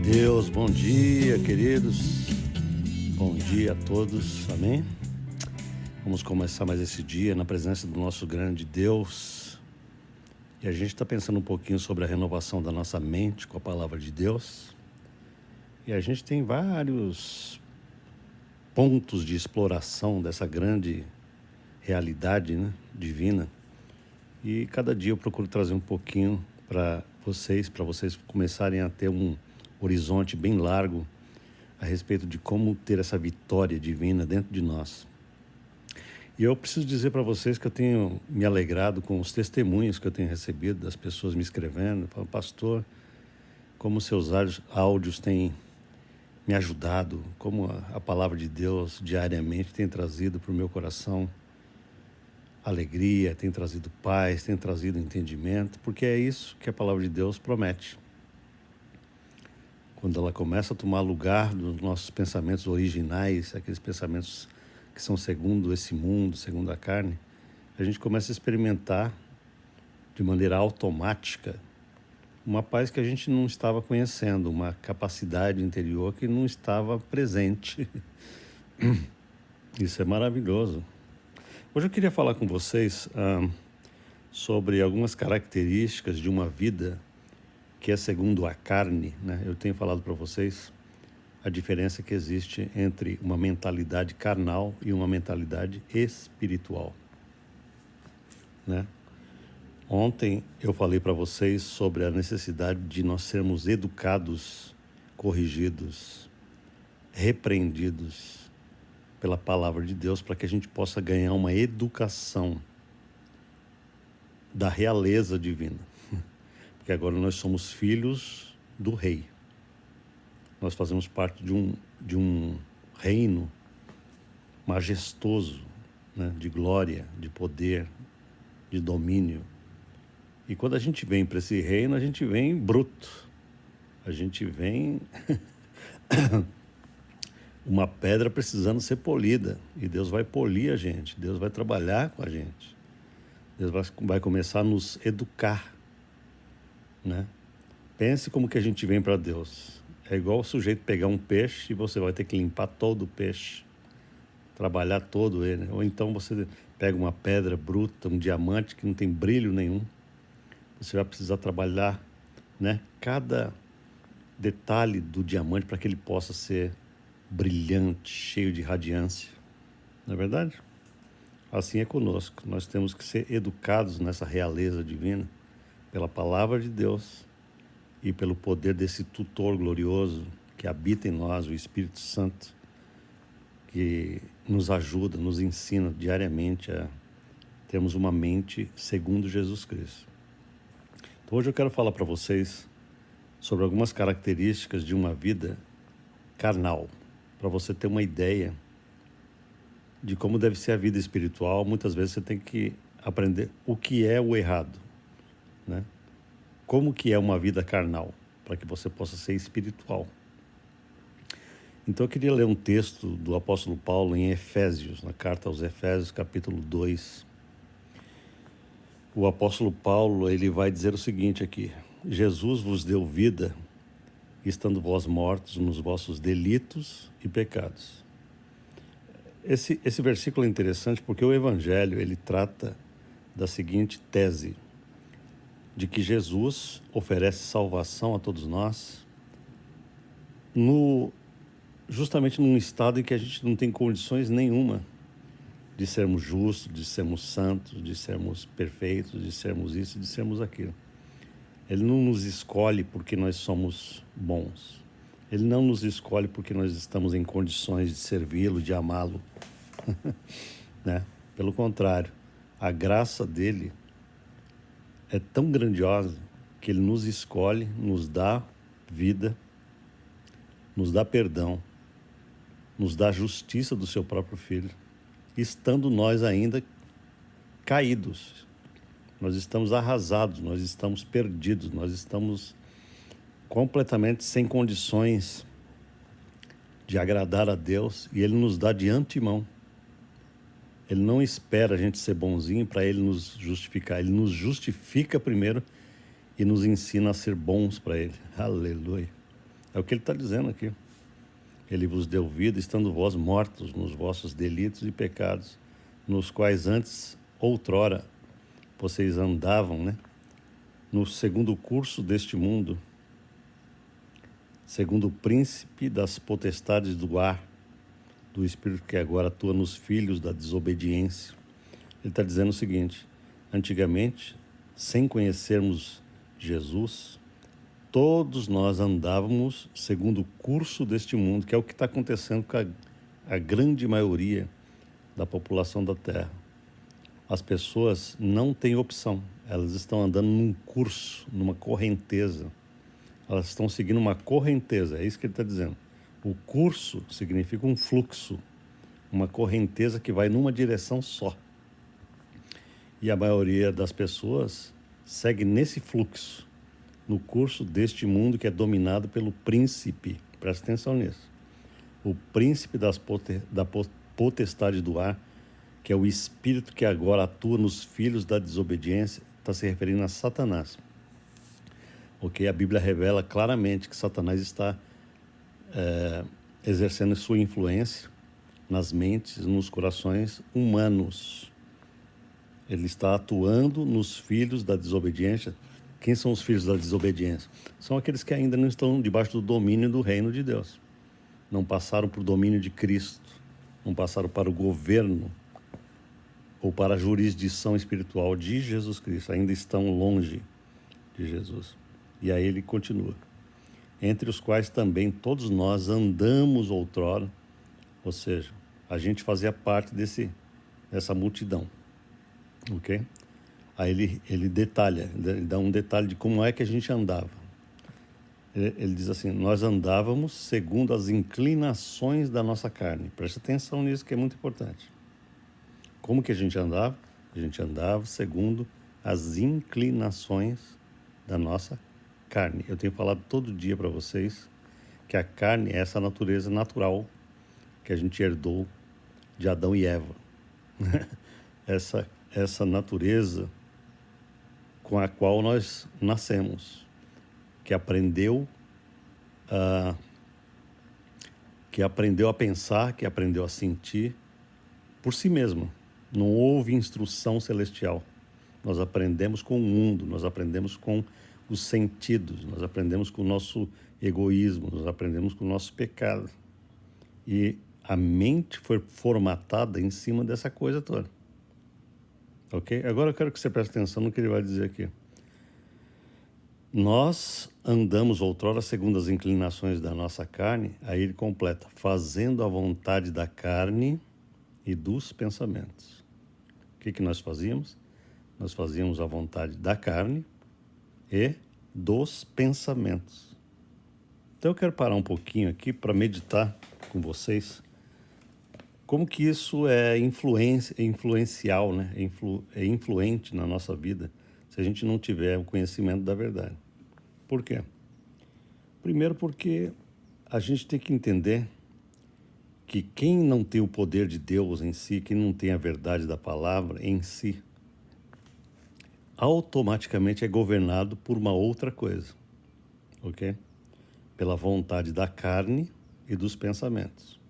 Deus, bom dia, queridos. Bom dia a todos, amém? Vamos começar mais esse dia na presença do nosso grande Deus. E a gente está pensando um pouquinho sobre a renovação da nossa mente com a palavra de Deus. E a gente tem vários pontos de exploração dessa grande realidade, né, divina. E cada dia eu procuro trazer um pouquinho para vocês começarem a ter um horizonte bem largo a respeito de como ter essa vitória divina dentro de nós. E eu preciso dizer para vocês que eu tenho me alegrado com os testemunhos que eu tenho recebido das pessoas me escrevendo, falando: pastor, como seus áudios têm me ajudado, como a palavra de Deus diariamente tem trazido para o meu coração alegria, tem trazido paz, tem trazido entendimento, porque é isso que a palavra de Deus promete. Quando ela começa a tomar lugar nos nossos pensamentos originais, aqueles pensamentos que são segundo esse mundo, segundo a carne, a gente começa a experimentar de maneira automática uma paz que a gente não estava conhecendo, uma capacidade interior que não estava presente. Isso é maravilhoso. Hoje eu queria falar com vocês sobre algumas características de uma vida que é segundo a carne, né? Eu tenho falado para vocês a diferença que existe entre uma mentalidade carnal e uma mentalidade espiritual, né? Ontem eu falei para vocês sobre a necessidade de nós sermos educados, corrigidos, repreendidos pela palavra de Deus, para que a gente possa ganhar uma educação da realeza divina. Porque agora nós somos filhos do rei. Nós fazemos parte de um reino majestoso, né, de glória, de poder, de domínio. E quando a gente vem para esse reino, a gente vem bruto. A gente vem uma pedra precisando ser polida. E Deus vai polir a gente. Deus vai trabalhar com a gente. Deus vai começar a nos educar, né? Pense como que a gente vem para Deus. É igual o sujeito pegar um peixe e você vai ter que limpar todo o peixe, trabalhar todo ele. Ou então você pega uma pedra bruta, um diamante que não tem brilho nenhum. Você vai precisar trabalhar, né, cada detalhe do diamante para que ele possa ser brilhante, cheio de radiância. Não é verdade? Assim é conosco. Nós temos que ser educados nessa realeza divina pela palavra de Deus e pelo poder desse tutor glorioso que habita em nós, o Espírito Santo, que nos ajuda, nos ensina diariamente a termos uma mente segundo Jesus Cristo. Então hoje eu quero falar para vocês sobre algumas características de uma vida carnal, para você ter uma ideia de como deve ser a vida espiritual. Muitas vezes você tem que aprender o que é o errado, né? Como que é uma vida carnal, para que você possa ser espiritual. Então eu queria ler um texto do apóstolo Paulo em Efésios, na carta aos Efésios, capítulo 2. O apóstolo Paulo, ele vai dizer o seguinte aqui: Jesus vos deu vida, estando vós mortos nos vossos delitos e pecados. Esse versículo é interessante porque o Evangelho, ele trata da seguinte tese: de que Jesus oferece salvação a todos nós justamente num estado em que a gente não tem condições nenhuma de sermos justos, de sermos santos, de sermos perfeitos, de sermos isso, de sermos aquilo. Ele não nos escolhe porque nós somos bons. Ele não nos escolhe porque nós estamos em condições de servi-lo, de amá-lo, né? Pelo contrário, a graça dele é tão grandiosa que ele nos escolhe, nos dá vida, nos dá perdão, nos dá a justiça do seu próprio Filho, estando nós ainda caídos. Nós estamos arrasados, nós estamos perdidos, nós estamos completamente sem condições de agradar a Deus, e Ele nos dá de antemão. Ele não espera a gente ser bonzinho para Ele nos justificar. Ele nos justifica primeiro e nos ensina a ser bons para Ele. Aleluia. É o que ele está dizendo aqui. Ele vos deu vida, estando vós mortos nos vossos delitos e pecados, nos quais antes, outrora, vocês andavam, né? No segundo curso deste mundo, segundo o príncipe das potestades do ar, do espírito que agora atua nos filhos da desobediência. Ele está dizendo o seguinte: antigamente, sem conhecermos Jesus, todos nós andávamos segundo o curso deste mundo, que é o que está acontecendo com a grande maioria da população da Terra. As pessoas não têm opção, elas estão andando num curso, numa correnteza. Elas estão seguindo uma correnteza, é isso que ele está dizendo. O curso significa um fluxo, uma correnteza que vai numa direção só. E a maioria das pessoas segue nesse fluxo, no curso deste mundo que é dominado pelo príncipe. Presta atenção nisso. O príncipe da potestade do ar, que é o espírito que agora atua nos filhos da desobediência, está se referindo a Satanás. Ok? A Bíblia revela claramente que Satanás está exercendo sua influência nas mentes, nos corações humanos. Ele está atuando nos filhos da desobediência. Quem são os filhos da desobediência? São aqueles que ainda não estão debaixo do domínio do reino de Deus. Não passaram para o domínio de Cristo, não passaram para o governo ou para a jurisdição espiritual de Jesus Cristo. Ainda estão longe de Jesus. E aí ele continua. Entre os quais também todos nós andamos outrora, ou seja, a gente fazia parte dessa multidão, ok? Aí ele detalha, ele dá um detalhe de como é que a gente andava. Ele diz assim: nós andávamos segundo as inclinações da nossa carne. Preste atenção nisso, que é muito importante. Como que a gente andava? A gente andava segundo as inclinações da nossa carne. Eu tenho falado todo dia para vocês que a carne é essa natureza natural que a gente herdou de Adão e Eva. essa natureza com a qual nós nascemos, que aprendeu a pensar, que aprendeu a sentir por si mesmo. Não houve instrução celestial. Nós aprendemos com o mundo, nós aprendemos com os sentidos, nós aprendemos com o nosso egoísmo, nós aprendemos com o nosso pecado. E a mente foi formatada em cima dessa coisa toda. Ok? Agora eu quero que você preste atenção no que ele vai dizer aqui. Nós andamos outrora segundo as inclinações da nossa carne, aí ele completa, fazendo a vontade da carne e dos pensamentos. O que nós fazíamos? Nós fazíamos a vontade da carne e dos pensamentos. Então eu quero parar um pouquinho aqui para meditar com vocês como que isso é influencial, né? É influente na nossa vida se a gente não tiver o conhecimento da verdade. Por quê? Primeiro porque a gente tem que entender que quem não tem o poder de Deus em si, quem não tem a verdade da palavra em si, automaticamente é governado por uma outra coisa, ok? Pela vontade da carne e dos pensamentos.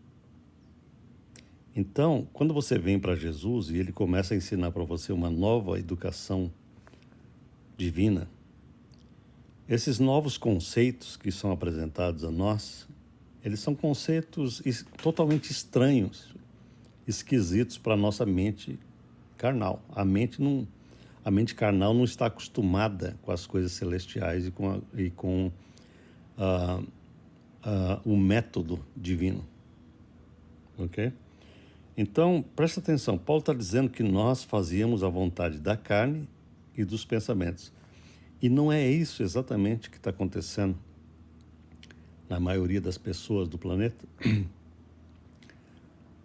Então, quando você vem para Jesus e ele começa a ensinar para você uma nova educação divina, esses novos conceitos que são apresentados a nós, eles são conceitos totalmente estranhos, esquisitos para a nossa mente carnal. A mente carnal não está acostumada com as coisas celestiais e com o método divino, ok? Então, presta atenção, Paulo está dizendo que nós fazíamos a vontade da carne e dos pensamentos. E não é isso exatamente que está acontecendo na maioria das pessoas do planeta.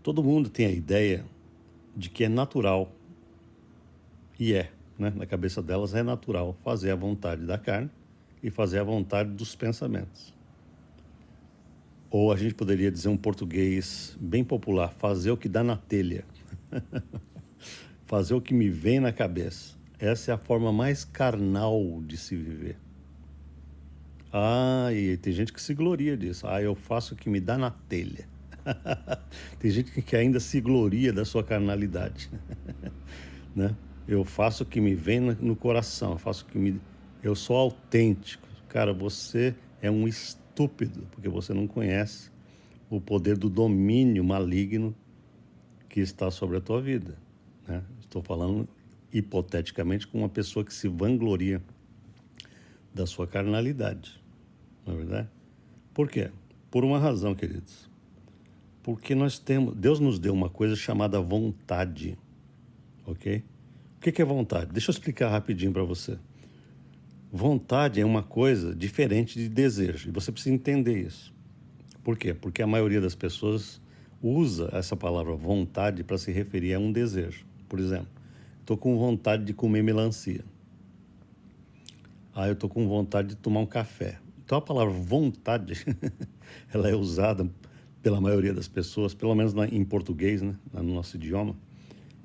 Todo mundo tem a ideia de que é natural, e né? Na cabeça delas é natural fazer a vontade da carne e fazer a vontade dos pensamentos. Ou a gente poderia dizer um português bem popular, fazer o que dá na telha. Fazer o que me vem na cabeça. Essa é a forma mais carnal de se viver. Ah, e tem gente que se gloria disso. Ah, eu faço o que me dá na telha. Tem gente que ainda se gloria da sua carnalidade, né? Eu faço o que me vem no coração, eu faço o que me... Eu sou autêntico. Cara, você é um estúpido, porque você não conhece o poder do domínio maligno que está sobre a tua vida, né? Estou falando hipoteticamente com uma pessoa que se vangloria da sua carnalidade, não é verdade? Por quê? Por uma razão, queridos. Porque Deus nos deu uma coisa chamada vontade, ok? O que é vontade? Deixa eu explicar rapidinho para você. Vontade é uma coisa diferente de desejo, e você precisa entender isso. Por quê? Porque a maioria das pessoas usa essa palavra vontade para se referir a um desejo. Por exemplo, estou com vontade de comer melancia. Ah, eu estou com vontade de tomar um café. Então a palavra vontade, ela é usada pela maioria das pessoas, pelo menos em português, né, no nosso idioma,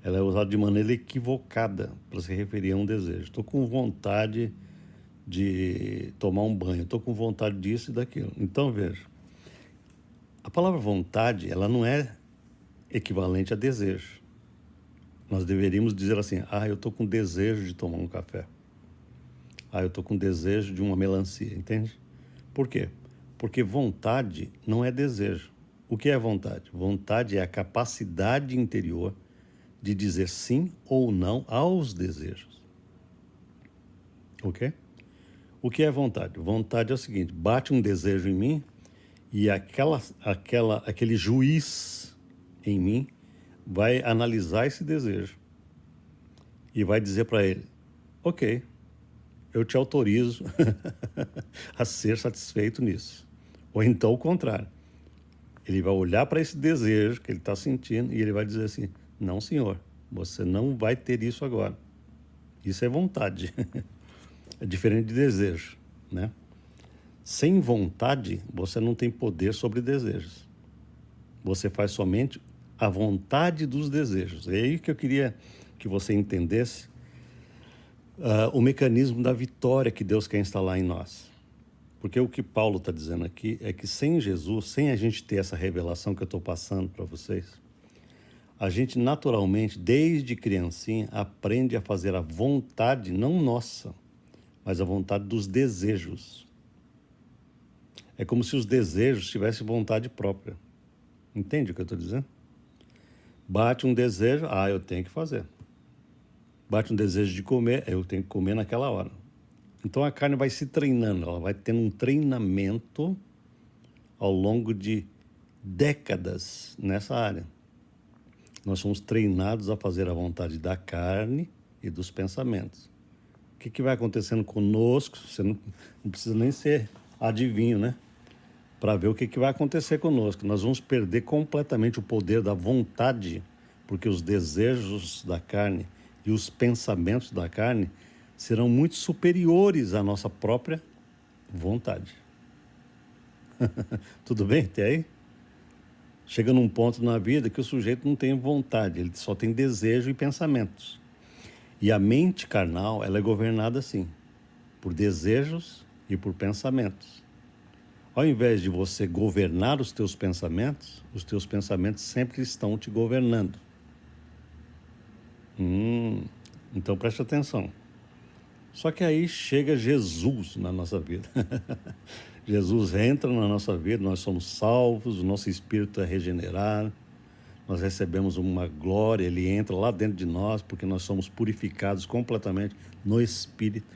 ela é usada de maneira equivocada para se referir a um desejo. Estou com vontade de tomar um banho, estou com vontade disso e daquilo. Então, veja, a palavra vontade, ela não é equivalente a desejo. Nós deveríamos dizer assim, ah, eu estou com desejo de tomar um café. Ah, eu estou com desejo de uma melancia, entende? Por quê? Porque vontade não é desejo. O que é vontade? Vontade é a capacidade interior de dizer sim ou não aos desejos. Ok? O que é vontade? Vontade é o seguinte, bate um desejo em mim e aquele juiz em mim vai analisar esse desejo e vai dizer para ele, ok, eu te autorizo a ser satisfeito nisso. Ou então o contrário. Ele vai olhar para esse desejo que ele está sentindo e ele vai dizer assim, não senhor, você não vai ter isso agora. Isso é vontade. É diferente de desejo, né? Sem vontade, você não tem poder sobre desejos. Você faz somente a vontade dos desejos. É aí que eu queria que você entendesse o mecanismo da vitória que Deus quer instalar em nós. Porque o que Paulo está dizendo aqui é que sem Jesus, sem a gente ter essa revelação que eu estou passando para vocês, a gente naturalmente, desde criancinha, aprende a fazer a vontade, não nossa, mas a vontade dos desejos. É como se os desejos tivessem vontade própria. Entende o que eu estou dizendo? Bate um desejo, eu tenho que fazer. Bate um desejo de comer, eu tenho que comer naquela hora. Então a carne vai se treinando, ela vai tendo um treinamento ao longo de décadas nessa área. Nós somos treinados a fazer a vontade da carne e dos pensamentos. O que vai acontecendo conosco? Você não precisa nem ser adivinho, né? Para ver o que vai acontecer conosco. Nós vamos perder completamente o poder da vontade, porque os desejos da carne e os pensamentos da carne serão muito superiores à nossa própria vontade. Tudo bem até aí? Chega num ponto na vida que o sujeito não tem vontade, ele só tem desejo e pensamentos. E a mente carnal, ela é governada assim, por desejos e por pensamentos. Ao invés de você governar os teus pensamentos sempre estão te governando. Então preste atenção. Só que aí chega Jesus na nossa vida. Jesus entra na nossa vida, nós somos salvos, o nosso espírito é regenerado, nós recebemos uma glória, ele entra lá dentro de nós, porque nós somos purificados completamente no espírito.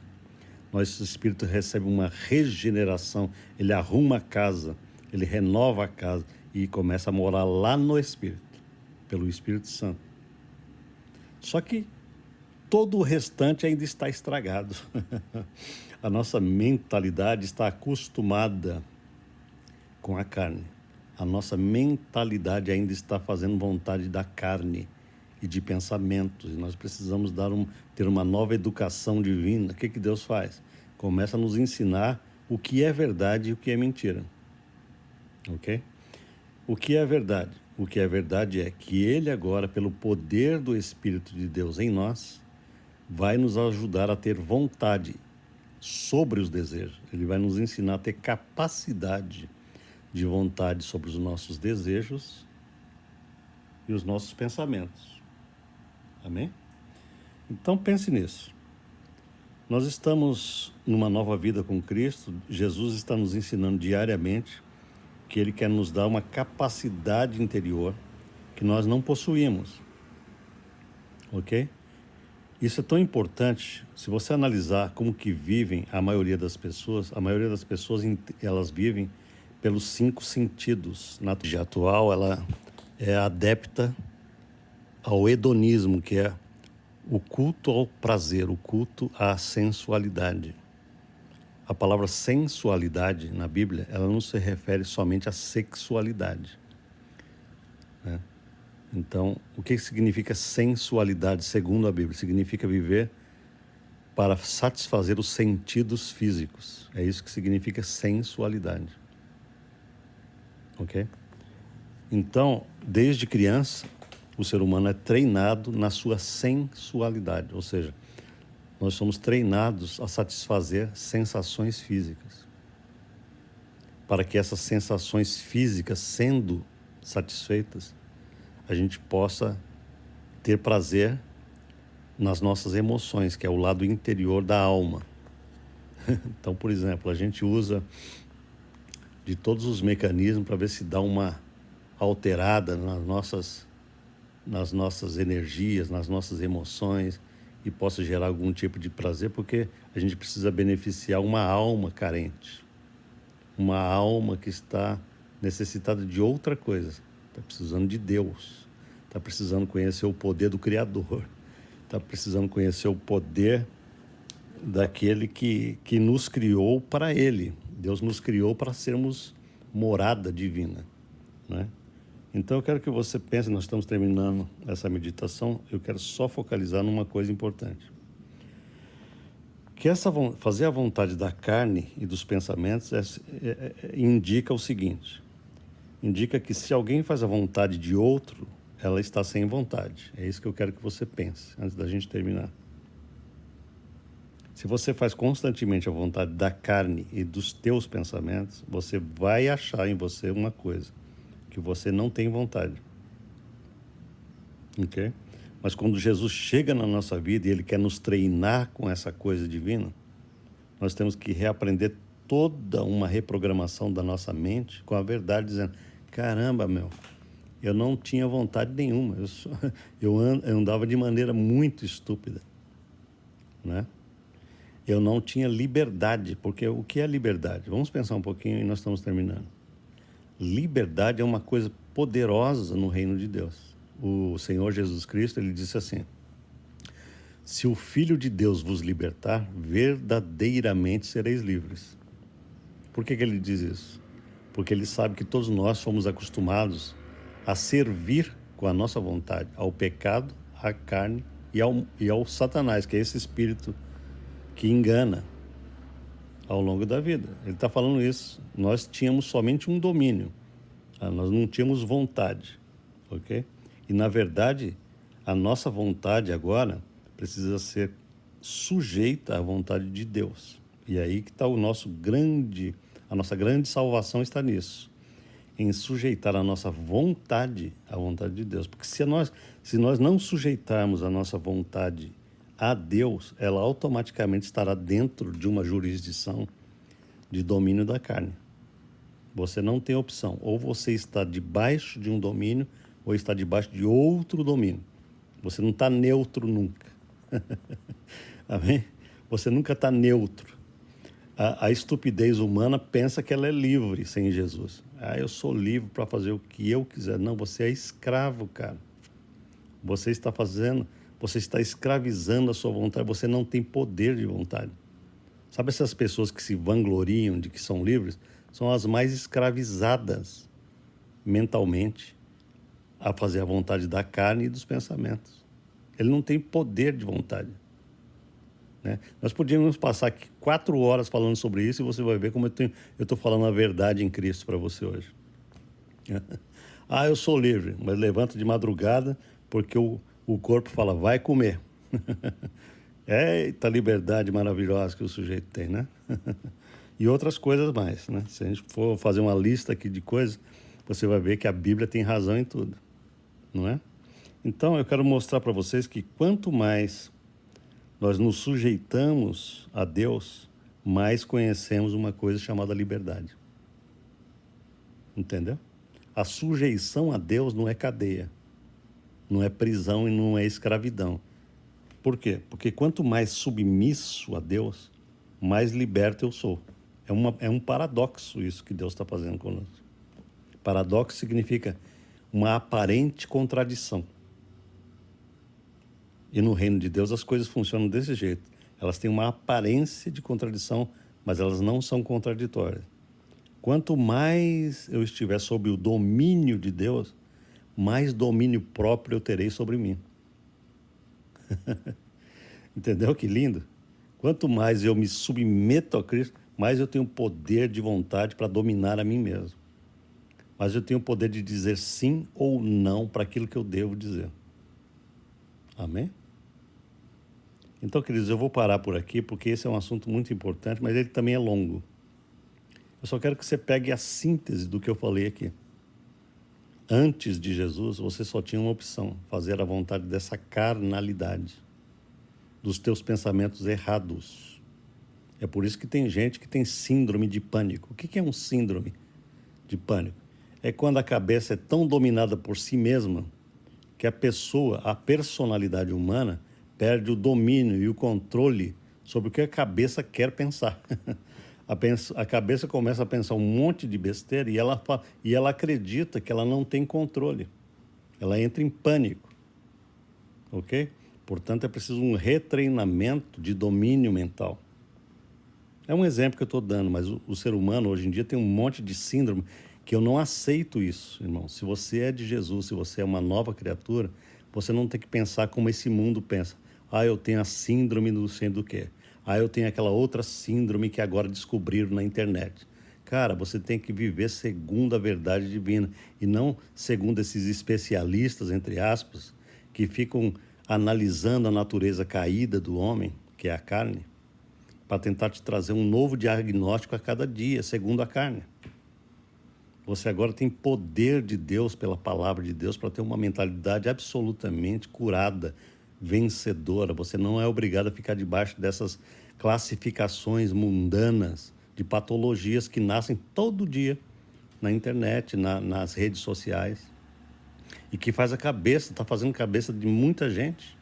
Nosso espírito recebe uma regeneração, ele arruma a casa, ele renova a casa e começa a morar lá no espírito, pelo Espírito Santo. Só que todo o restante ainda está estragado. A nossa mentalidade está acostumada com a carne. A nossa mentalidade ainda está fazendo vontade da carne e de pensamentos. E nós precisamos ter uma nova educação divina. O que Deus faz? Começa a nos ensinar o que é verdade e o que é mentira. Ok? O que é verdade? O que é verdade é que Ele agora, pelo poder do Espírito de Deus em nós, vai nos ajudar a ter vontade sobre os desejos. Ele vai nos ensinar a ter capacidade de vontade sobre os nossos desejos e os nossos pensamentos. Amém? Então pense nisso. Nós estamos numa nova vida com Cristo. Jesus está nos ensinando diariamente que Ele quer nos dar uma capacidade interior que nós não possuímos. Ok? Isso é tão importante. Se você analisar como que vivem a maioria das pessoas elas vivem pelos 5 sentidos. Na teologia atual, ela é adepta ao hedonismo, que é o culto ao prazer, o culto à sensualidade. A palavra sensualidade na Bíblia, ela não se refere somente à sexualidade, né? Então, o que significa sensualidade segundo a Bíblia? Significa viver para satisfazer os sentidos físicos. É isso que significa sensualidade. Ok? Então, desde criança, o ser humano é treinado na sua sensualidade, ou seja, nós somos treinados a satisfazer sensações físicas. Para que essas sensações físicas, sendo satisfeitas, a gente possa ter prazer nas nossas emoções, que é o lado interior da alma. Então, por exemplo, a gente usa de todos os mecanismos para ver se dá uma alterada nas nossas energias, nas nossas emoções, e possa gerar algum tipo de prazer, porque a gente precisa beneficiar uma alma carente, uma alma que está necessitada de outra coisa, está precisando de Deus, está precisando conhecer o poder do Criador, está precisando conhecer o poder daquele que nos criou para Ele. Deus nos criou para sermos morada divina, né? Então eu quero que você pense, nós estamos terminando essa meditação, eu quero só focalizar numa coisa importante. Que fazer a vontade da carne e dos pensamentos indica o seguinte: indica que se alguém faz a vontade de outro, ela está sem vontade. É isso que eu quero que você pense, antes da gente terminar. Se você faz constantemente a vontade da carne e dos teus pensamentos, você vai achar em você uma coisa, que você não tem vontade. Ok? Mas quando Jesus chega na nossa vida e Ele quer nos treinar com essa coisa divina, nós temos que reaprender toda uma reprogramação da nossa mente com a verdade, dizendo: caramba, eu não tinha vontade nenhuma, eu andava de maneira muito estúpida, né? Eu não tinha liberdade, porque o que é liberdade? Vamos pensar um pouquinho e nós estamos terminando. Liberdade é uma coisa poderosa no reino de Deus. O Senhor Jesus Cristo, Ele disse assim: se o Filho de Deus vos libertar, verdadeiramente sereis livres. Por que Ele diz isso? Porque Ele sabe que todos nós fomos acostumados a servir com a nossa vontade ao pecado, à carne e ao Satanás, que é esse espírito que engana ao longo da vida. Ele está falando isso. Nós tínhamos somente um domínio, nós não tínhamos vontade, ok? E na verdade, a nossa vontade agora precisa ser sujeita à vontade de Deus. E aí que está a nossa grande salvação está nisso, em sujeitar a nossa vontade à vontade de Deus. Porque se nós não sujeitarmos a nossa vontade a Deus, ela automaticamente estará dentro de uma jurisdição de domínio da carne. Você não tem opção. Ou você está debaixo de um domínio, ou está debaixo de outro domínio. Você não está neutro nunca. Amém? Você nunca está neutro. A estupidez humana pensa que ela é livre sem Jesus. Eu sou livre para fazer o que eu quiser. Não, você é escravo, cara. Você está escravizando a sua vontade, você não tem poder de vontade. Sabe essas pessoas que se vangloriam de que são livres? São as mais escravizadas mentalmente a fazer a vontade da carne e dos pensamentos. Ele não tem poder de vontade, né? Nós podíamos passar aqui 4 horas falando sobre isso e você vai ver como eu estou falando a verdade em Cristo para você hoje. Eu sou livre, mas levanta de madrugada porque o corpo fala, vai comer. Eita liberdade maravilhosa que o sujeito tem, né? E outras coisas mais, né? Se a gente for fazer uma lista aqui de coisas, você vai ver que a Bíblia tem razão em tudo, não é? Então eu quero mostrar para vocês que quanto mais nós nos sujeitamos a Deus, mais conhecemos uma coisa chamada liberdade. Entendeu? A sujeição a Deus não é cadeia, não é prisão e não é escravidão. Por quê? Porque quanto mais submisso a Deus, mais liberto eu sou. É um paradoxo isso que Deus está fazendo conosco. Paradoxo significa uma aparente contradição. E no reino de Deus as coisas funcionam desse jeito. Elas têm uma aparência de contradição, mas elas não são contraditórias. Quanto mais eu estiver sob o domínio de Deus, mais domínio próprio eu terei sobre mim. Entendeu que lindo? Quanto mais eu me submeto a Cristo, mais eu tenho poder de vontade para dominar a mim mesmo. Mas eu tenho o poder de dizer sim ou não para aquilo que eu devo dizer. Amém? Então, queridos, eu vou parar por aqui, porque esse é um assunto muito importante, mas ele também é longo. Eu só quero que você pegue a síntese do que eu falei aqui. Antes de Jesus, você só tinha uma opção: fazer a vontade dessa carnalidade, dos teus pensamentos errados. É por isso que tem gente que tem síndrome de pânico. O que é um síndrome de pânico? É quando a cabeça é tão dominada por si mesma que a pessoa, a personalidade humana, perde o domínio e o controle sobre o que a cabeça quer pensar. A cabeça começa a pensar um monte de besteira e ela acredita que ela não tem controle. Ela entra em pânico. Ok? Portanto, é preciso um retreinamento de domínio mental. É um exemplo que eu estou dando, mas o ser humano hoje em dia tem um monte de síndrome que eu não aceito isso, irmão. Se você é de Jesus, se você é uma nova criatura, você não tem que pensar como esse mundo pensa. Ah, eu tenho a síndrome do sei do quê. Ah, eu tenho aquela outra síndrome que agora descobriram na internet. Cara, você tem que viver segundo a verdade divina e não segundo esses especialistas, entre aspas, que ficam analisando a natureza caída do homem, que é a carne, para tentar te trazer um novo diagnóstico a cada dia, segundo a carne. Você agora tem poder de Deus, pela palavra de Deus, para ter uma mentalidade absolutamente curada, vencedora. Você não é obrigado a ficar debaixo dessas classificações mundanas de patologias que nascem todo dia na internet, nas redes sociais, e que faz está fazendo cabeça de muita gente,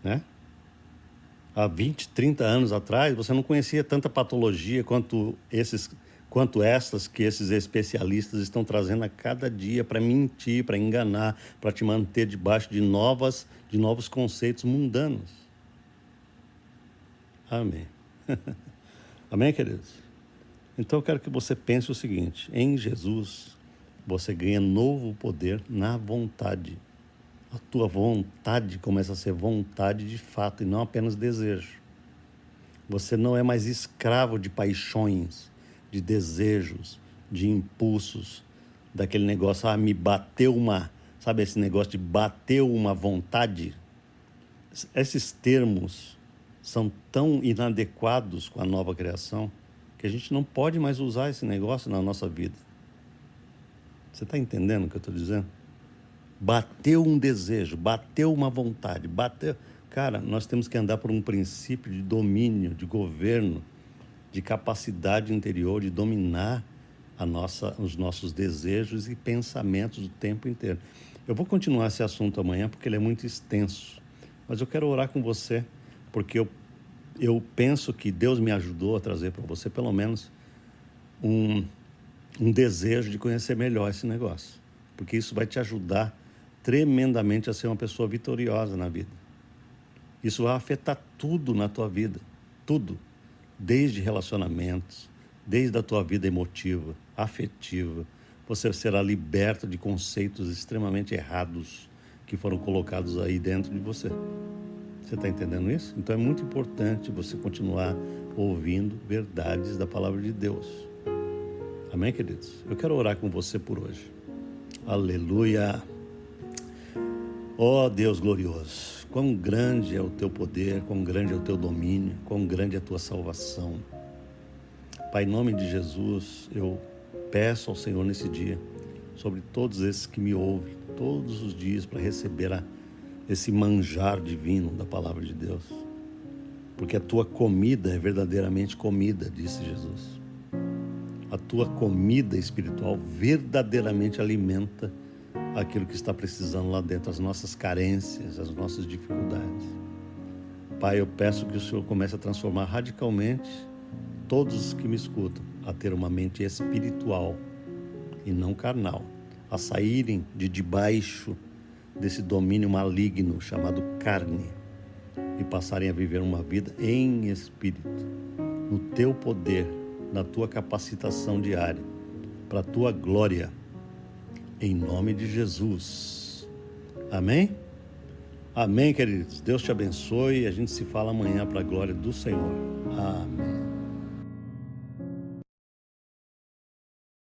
né? Há 20, 30 anos atrás, você não conhecia tanta patologia quanto estas que esses especialistas estão trazendo a cada dia para mentir, para enganar, para te manter debaixo de novos conceitos mundanos. Amém. Amém, queridos? Então eu quero que você pense o seguinte: em Jesus, você ganha novo poder na vontade. A tua vontade começa a ser vontade de fato e não apenas desejo. Você não é mais escravo de paixões, de desejos, de impulsos, daquele negócio, me bateu sabe esse negócio de bateu uma vontade? Esses termos são tão inadequados com a nova criação que a gente não pode mais usar esse negócio na nossa vida. Você está entendendo o que eu estou dizendo? Bateu um desejo, bateu uma vontade, bateu... Cara, nós temos que andar por um princípio de domínio, de governo, de capacidade interior, de dominar os nossos desejos e pensamentos o tempo inteiro. Eu vou continuar esse assunto amanhã porque ele é muito extenso, mas eu quero orar com você, porque eu penso que Deus me ajudou a trazer para você pelo menos um desejo de conhecer melhor esse negócio, porque isso vai te ajudar tremendamente a ser uma pessoa vitoriosa na vida. Isso vai afetar tudo na tua vida, tudo, desde relacionamentos, desde a tua vida emotiva, afetiva. Você será liberto de conceitos extremamente errados que foram colocados aí dentro de você. Você está entendendo isso? Então é muito importante você continuar ouvindo verdades da palavra de Deus. Amém, queridos? Eu quero orar com você por hoje. Aleluia! Ó Deus glorioso, quão grande é o teu poder, quão grande é o teu domínio, quão grande é a tua salvação. Pai, em nome de Jesus, eu peço ao Senhor nesse dia, sobre todos esses que me ouvem, todos os dias, para receber esse manjar divino da palavra de Deus. Porque a tua comida é verdadeiramente comida, disse Jesus. A tua comida espiritual verdadeiramente alimenta aquilo que está precisando lá dentro, as nossas carências, as nossas dificuldades. Pai, eu peço que o Senhor comece a transformar radicalmente todos os que me escutam a ter uma mente espiritual e não carnal, a saírem de debaixo desse domínio maligno chamado carne e passarem a viver uma vida em espírito, no teu poder, na tua capacitação diária, para a tua glória, em nome de Jesus. Amém? Amém, queridos. Deus te abençoe. A gente se fala amanhã para a glória do Senhor. Amém.